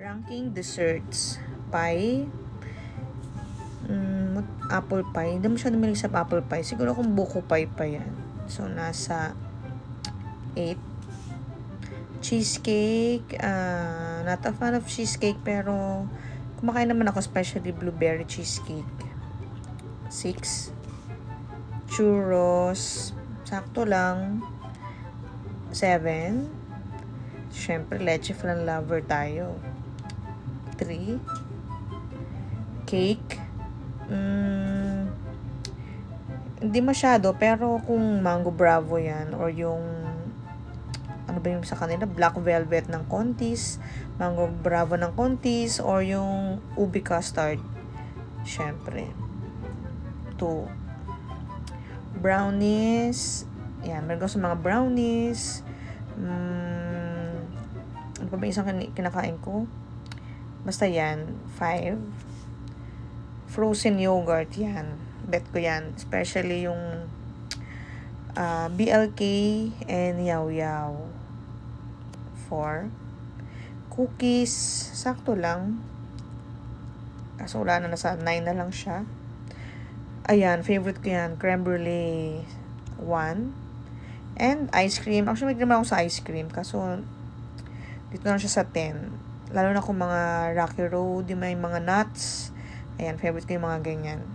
Ranking desserts. Pie. Apple pie. Hindi mo siya namilig sa apple pie. Siguro kung buko pie pa yan. So, nasa 8. Cheesecake. Not a fan of cheesecake, pero kumakain naman ako, especially blueberry cheesecake. 6. Churros. Sakto lang. 7. Siyempre, leche flan lover tayo. 3. Cake. Hindi masyado, pero kung mango bravo yan, or yung ano ba yung sa kanila, black velvet ng Contis, mango bravo ng Contis, or yung ubi custard, syempre. 2. Brownies. Yan, meron ko sa mga brownies. Ano pa ba isang kinakain ko? Basta yan. 5. Frozen yogurt, yan. Bet ko yan. Especially yung BLK and Yaw Yaw. 4. Cookies. Sakto lang. Kaso wala na, nasa 9 na lang siya. Ayan, favorite ko yan. Creme brulee. 1. And ice cream. Actually, may naman ako sa ice cream. Kaso, dito na siya sa 10. Lalo na kung mga Rocky Road, yung may mga nuts. Ayan, favorite ko yung mga ganyan.